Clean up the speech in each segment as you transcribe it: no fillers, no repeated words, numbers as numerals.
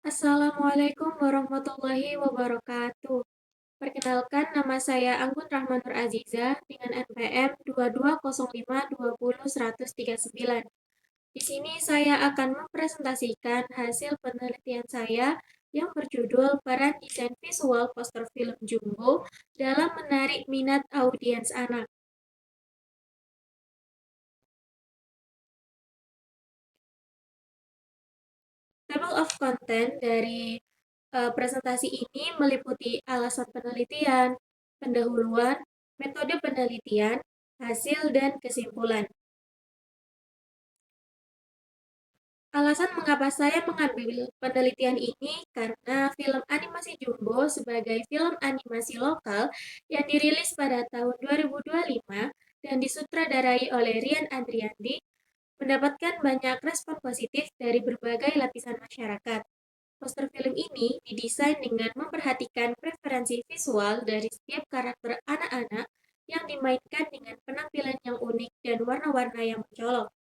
Assalamualaikum warahmatullahi wabarakatuh. Perkenalkan, nama saya Anggun Rahmanur Aziza dengan NPM 2205201139. Di sini saya akan mempresentasikan hasil penelitian saya yang berjudul Peran Desain Visual Poster Film Jumbo dalam Menarik Minat Audiens Anak. Table of content dari presentasi ini meliputi alasan penelitian, pendahuluan, metode penelitian, hasil, dan kesimpulan. Alasan mengapa saya mengambil penelitian ini karena film animasi Jumbo sebagai film animasi lokal yang dirilis pada tahun 2025 dan disutradarai oleh Rian Andriandi mendapatkan banyak respon positif dari berbagai lapisan masyarakat. Poster film ini didesain dengan memperhatikan preferensi visual dari setiap karakter anak-anak yang dimainkan dengan penampilan yang unik dan warna-warna yang mencolok.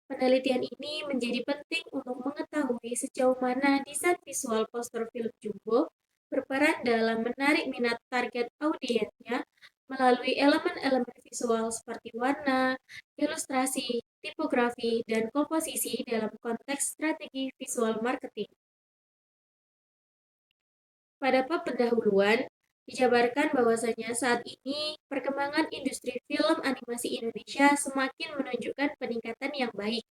Penelitian ini menjadi penting untuk mengetahui sejauh mana desain visual poster film Jumbo berperan dalam menarik minat target audiensnya melalui elemen-elemen visual seperti warna, ilustrasi, tipografi, dan komposisi dalam konteks strategi visual marketing. Pada bab pendahuluan, dijabarkan bahwasanya saat ini perkembangan industri film animasi Indonesia semakin menunjukkan peningkatan yang baik.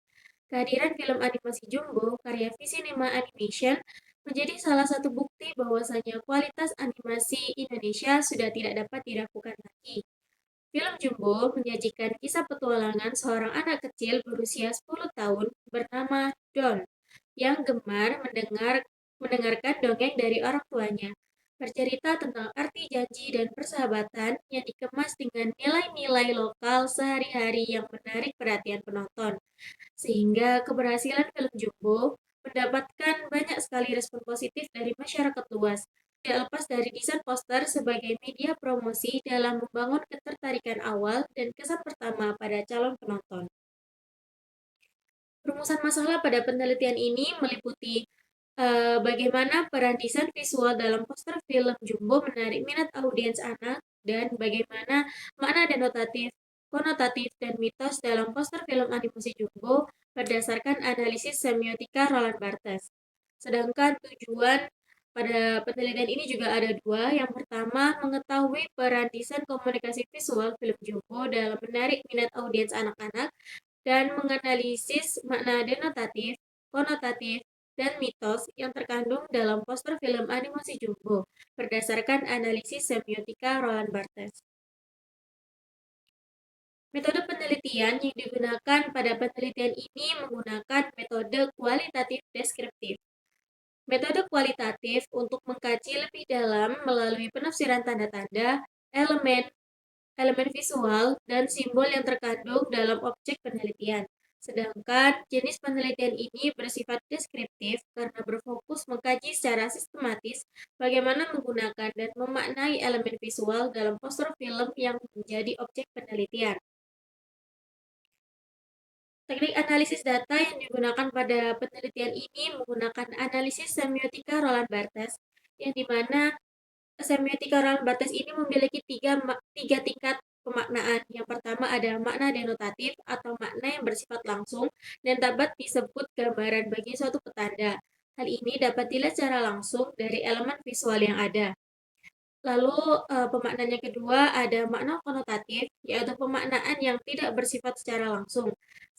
Kehadiran film animasi Jumbo karya Visinema Animation menjadi salah satu bukti bahwasanya kualitas animasi Indonesia sudah tidak dapat diragukan lagi. Film Jumbo menyajikan kisah petualangan seorang anak kecil berusia 10 tahun bernama Don yang gemar mendengarkan dongeng dari orang tuanya. Bercerita tentang arti janji dan persahabatan yang dikemas dengan nilai-nilai lokal sehari-hari yang menarik perhatian penonton. Sehingga keberhasilan film Jumbo mendapatkan banyak sekali respon positif dari masyarakat luas. Tidak lepas dari desain poster sebagai media promosi dalam membangun ketertarikan awal dan kesan pertama pada calon penonton. Rumusan masalah pada penelitian ini meliputi bagaimana peran desain visual dalam poster film Jumbo menarik minat audiens anak dan bagaimana makna denotatif, konotatif, dan mitos dalam poster film animasi Jumbo berdasarkan analisis semiotika Roland Barthes. Sedangkan tujuan pada penelitian ini juga ada dua. Yang pertama, mengetahui peran desain komunikasi visual film Jumbo dalam menarik minat audiens anak-anak dan menganalisis makna denotatif, konotatif, dan mitos yang terkandung dalam poster film animasi Jumbo berdasarkan analisis semiotika Roland Barthes. Metode penelitian yang digunakan pada penelitian ini menggunakan metode kualitatif deskriptif. Metode kualitatif untuk mengkaji lebih dalam melalui penafsiran tanda-tanda, elemen, elemen visual, dan simbol yang terkandung dalam objek penelitian. Sedangkan jenis penelitian ini bersifat deskriptif karena berfokus mengkaji secara sistematis bagaimana menggunakan dan memaknai elemen visual dalam poster film yang menjadi objek penelitian. Teknik analisis data yang digunakan pada penelitian ini menggunakan analisis semiotika Roland Barthes, yang dimana semiotika Roland Barthes ini memiliki tiga tingkat pemaknaan. Yang pertama ada makna denotatif atau makna yang bersifat langsung dan dapat disebut gambaran bagi suatu petanda. Hal ini dapat dilihat secara langsung dari elemen visual yang ada. Lalu pemaknaan yang kedua ada makna konotatif, yaitu pemaknaan yang tidak bersifat secara langsung.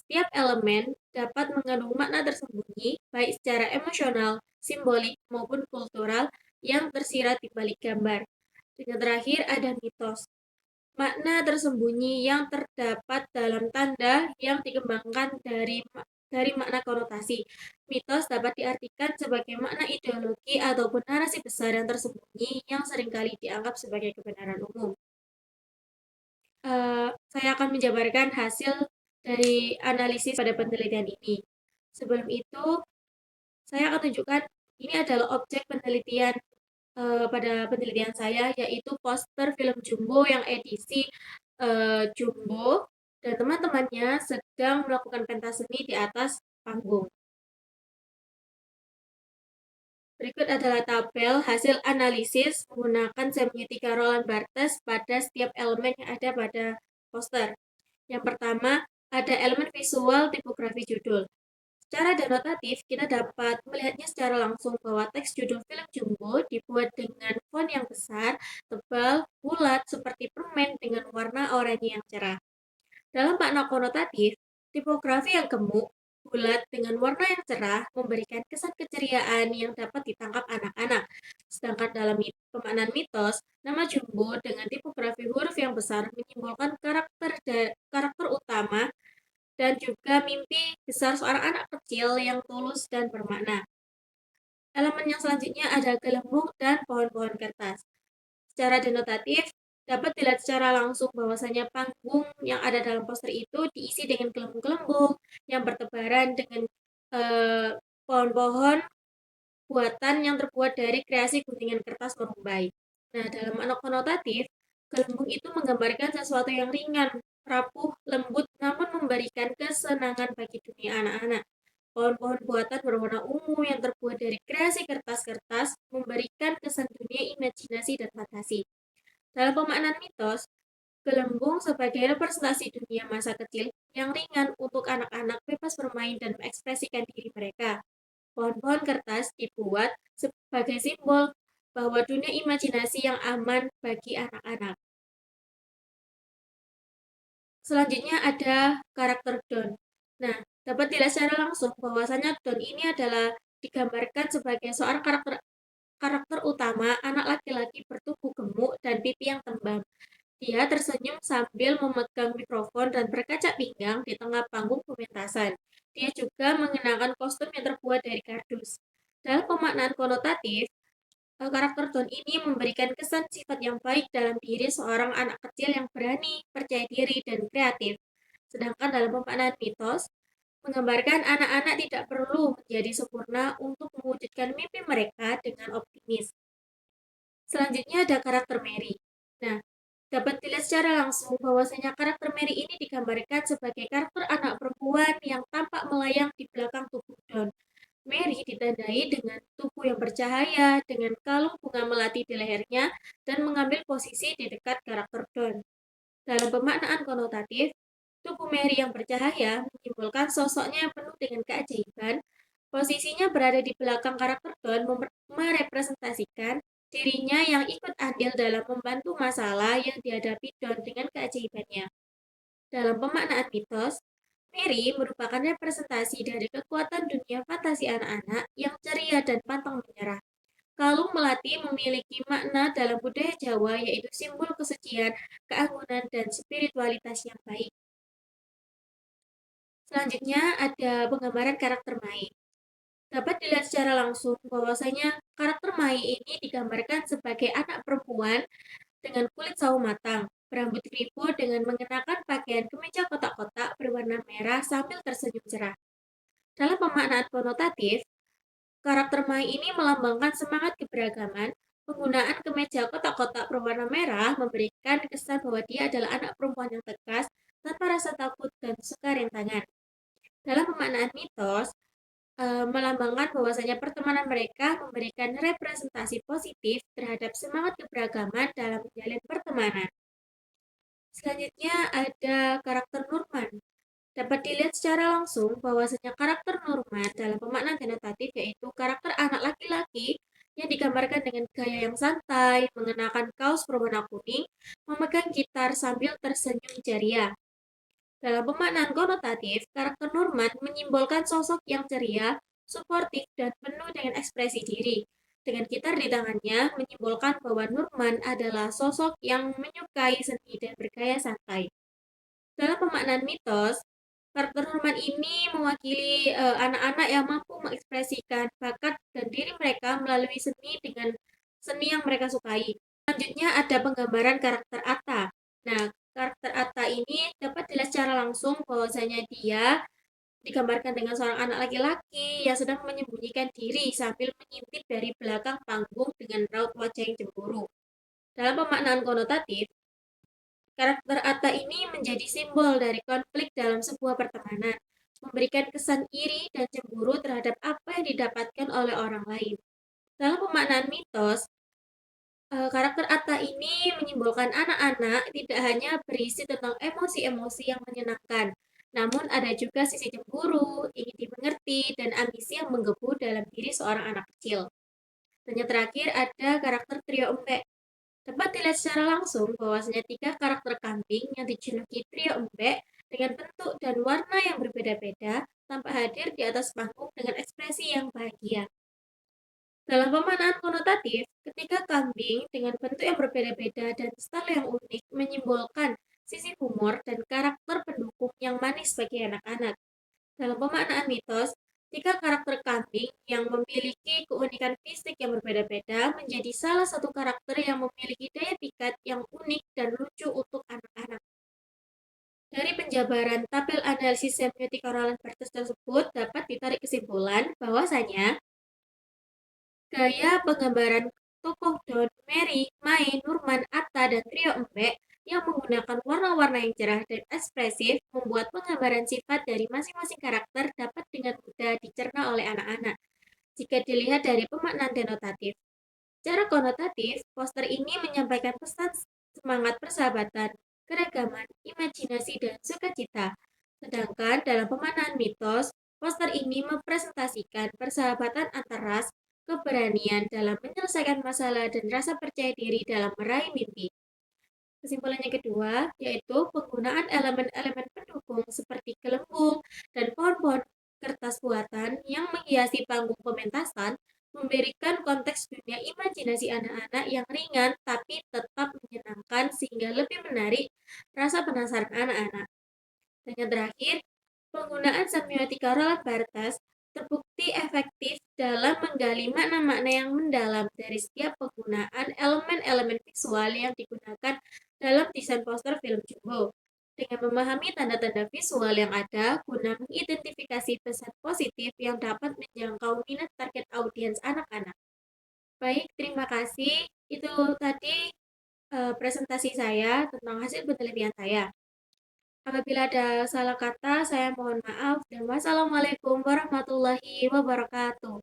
Setiap elemen dapat mengandung makna tersembunyi, baik secara emosional, simbolik, maupun kultural yang tersirat di balik gambar. Dan yang terakhir ada mitos, makna tersembunyi yang terdapat dalam tanda yang dikembangkan dari makna konotasi. Mitos dapat diartikan sebagai makna ideologi ataupun narasi besar yang tersembunyi yang seringkali dianggap sebagai kebenaran umum. Saya akan menjabarkan hasil dari analisis pada penelitian ini. Sebelum itu, saya akan tunjukkan ini adalah objek penelitian pada penelitian saya, yaitu poster film Jumbo yang edisi Jumbo dan teman-temannya sedang melakukan pentas seni di atas panggung. Berikut adalah tabel hasil analisis menggunakan semiotika Roland Barthes pada setiap elemen yang ada pada poster. Yang pertama, ada elemen visual tipografi judul. Secara denotatif, kita dapat melihatnya secara langsung bahwa teks judul film Jumbo dibuat dengan font yang besar, tebal, bulat, seperti permen dengan warna oranye yang cerah. Dalam makna konotatif, tipografi yang gemuk, bulat dengan warna yang cerah memberikan kesan keceriaan yang dapat ditangkap anak-anak. Sedangkan dalam pemaknaan mitos, nama Jumbo dengan tipografi huruf yang besar menyimbolkan karakter utama dan juga mimpi besar seorang anak kecil yang tulus dan bermakna. Elemen yang selanjutnya ada gelembung dan pohon-pohon kertas. Secara denotatif, dapat dilihat secara langsung bahwasanya panggung yang ada dalam poster itu diisi dengan gelembung-gelembung yang bertebaran dengan eh, pohon-pohon buatan yang terbuat dari kreasi guntingan kertas merumbai. Nah, dalam makna konotatif, gelembung itu menggambarkan sesuatu yang ringan, rapuh, lembut, namun memberikan kesenangan bagi dunia anak-anak. Pohon-pohon buatan berwarna ungu yang terbuat dari kreasi kertas-kertas memberikan kesan dunia imajinasi dan fantasi. Dalam pemaknaan mitos, gelembung sebagai representasi dunia masa kecil yang ringan untuk anak-anak bebas bermain dan mengekspresikan diri mereka. Pohon-pohon kertas dibuat sebagai simbol bahwa dunia imajinasi yang aman bagi anak-anak. Selanjutnya ada karakter Don. Nah, dapat dilihat secara langsung bahwasanya Don ini adalah digambarkan sebagai seorang karakter utama anak laki-laki bertubuh gemuk dan pipi yang tembam. Dia tersenyum sambil memegang mikrofon dan berkaca pinggang di tengah panggung pementasan. Dia juga mengenakan kostum yang terbuat dari kardus. Dalam pemaknaan konotatif, karakter Don ini memberikan kesan sifat yang baik dalam diri seorang anak kecil yang berani, percaya diri, dan kreatif. Sedangkan dalam pemaknaan mitos, menggambarkan anak-anak tidak perlu menjadi sempurna untuk mewujudkan mimpi mereka dengan optimis. Selanjutnya ada karakter Mary. Nah, dapat dilihat secara langsung bahwasanya karakter Mary ini digambarkan sebagai karakter anak perempuan yang tampak melayang di belakang tubuh Don. Mary ditandai dengan tubuh yang bercahaya, dengan kalung bunga melati di lehernya, dan mengambil posisi di dekat karakter Don. Dalam pemaknaan konotatif, tubuh Mary yang bercahaya menyimbolkan sosoknya yang penuh dengan keajaiban. Posisinya berada di belakang karakter Don merepresentasikan dirinya yang ikut andil dalam membantu masalah yang dihadapi Don dengan keajaibannya. Dalam pemaknaan mitos, Mary merupakan representasi dari kekuatan dunia fantasi anak-anak yang ceria dan pantang menyerah. Kalung melati memiliki makna dalam budaya Jawa yaitu simbol kesucian, keanggunan, dan spiritualitas yang baik. Selanjutnya ada penggambaran karakter Mai. Dapat dilihat secara langsung bahwasanya karakter Mai ini digambarkan sebagai anak perempuan dengan kulit sawo matang, berambut keriput dengan mengenakan pakaian kemeja kotak-kotak berwarna merah sambil tersenyum cerah. Dalam pemaknaan konotatif, karakter Mai ini melambangkan semangat keberagaman. Penggunaan kemeja kotak-kotak berwarna merah memberikan kesan bahwa dia adalah anak perempuan yang tegas tanpa rasa takut dan suka rintangan. Dalam pemaknaan mitos, melambangkan bahwasanya pertemanan mereka memberikan representasi positif terhadap semangat keberagaman dalam menjalin pertemanan. Selanjutnya ada karakter Nurman. Dapat dilihat secara langsung bahwasanya karakter Nurman dalam pemaknaan denotatif yaitu karakter anak laki-laki yang digambarkan dengan gaya yang santai, mengenakan kaos berwarna kuning, memegang gitar sambil tersenyum ceria. Dalam pemaknaan konotatif, karakter Norman menyimbolkan sosok yang ceria, suportif, dan penuh dengan ekspresi diri. Dengan gitar di tangannya, menyimbolkan bahwa Norman adalah sosok yang menyukai seni dan bergaya santai. Dalam pemaknaan mitos, karakter Norman ini mewakili anak-anak yang mampu mengekspresikan bakat dan diri mereka melalui seni dengan seni yang mereka sukai. Selanjutnya ada penggambaran karakter Atta. Nah, karakter Atta ini dapat dilihat secara langsung bahwasanya dia digambarkan dengan seorang anak laki-laki yang sedang menyembunyikan diri sambil mengintip dari belakang panggung dengan raut wajah yang cemburu. Dalam pemaknaan konotatif, karakter Atta ini menjadi simbol dari konflik dalam sebuah pertemanan, memberikan kesan iri dan cemburu terhadap apa yang didapatkan oleh orang lain. Dalam pemaknaan mitos, karakter Atta ini menyimbolkan anak-anak tidak hanya berisi tentang emosi-emosi yang menyenangkan, namun ada juga sisi cemburu, ingin dimengerti, dan ambisi yang menggebu dalam diri seorang anak kecil. Dan yang terakhir ada karakter trio Empek. Dapat dilihat secara langsung bahwasanya tiga karakter kambing yang dijuluki trio Empek dengan bentuk dan warna yang berbeda-beda tampak hadir di atas panggung dengan ekspresi yang bahagia. Dalam pemaknaan konotatif, ketika kambing dengan bentuk yang berbeda-beda dan style yang unik menyimbolkan sisi humor dan karakter pendukung yang manis bagi anak-anak. Dalam pemaknaan mitos, tiga karakter kambing yang memiliki keunikan fisik yang berbeda-beda menjadi salah satu karakter yang memiliki daya pikat yang unik dan lucu untuk anak-anak. Dari penjabaran tabel analisis semiotika Roland Barthes tersebut dapat ditarik kesimpulan bahwasanya gaya penggambaran tokoh Don, Mary, Mai, Nurman, Atta, dan trio Empek yang menggunakan warna-warna yang cerah dan ekspresif membuat penggambaran sifat dari masing-masing karakter dapat dengan mudah dicerna oleh anak-anak jika dilihat dari pemaknaan denotatif. Secara konotatif, poster ini menyampaikan pesan semangat persahabatan, keragaman, imajinasi, dan sukacita. Sedangkan dalam pemaknaan mitos, poster ini mempresentasikan persahabatan antar ras, keberanian dalam menyelesaikan masalah, dan rasa percaya diri dalam meraih mimpi. Kesimpulan yang kedua, yaitu penggunaan elemen-elemen pendukung seperti gelembung dan pohon-pohon kertas buatan yang menghiasi panggung pementasan memberikan konteks dunia imajinasi anak-anak yang ringan tapi tetap menyenangkan sehingga lebih menarik rasa penasaran anak-anak. Dan yang terakhir, penggunaan semiotika Roland Barthes terbukti efektif dalam menggali makna-makna yang mendalam dari setiap penggunaan elemen-elemen visual yang digunakan dalam desain poster film Jumbo. Dengan memahami tanda-tanda visual yang ada guna mengidentifikasi pesan positif yang dapat menjangkau minat target audiens anak-anak. Baik, terima kasih. Itu tadi presentasi saya tentang hasil penelitian saya. Apabila ada salah kata, saya mohon maaf dan wassalamualaikum warahmatullahi wabarakatuh.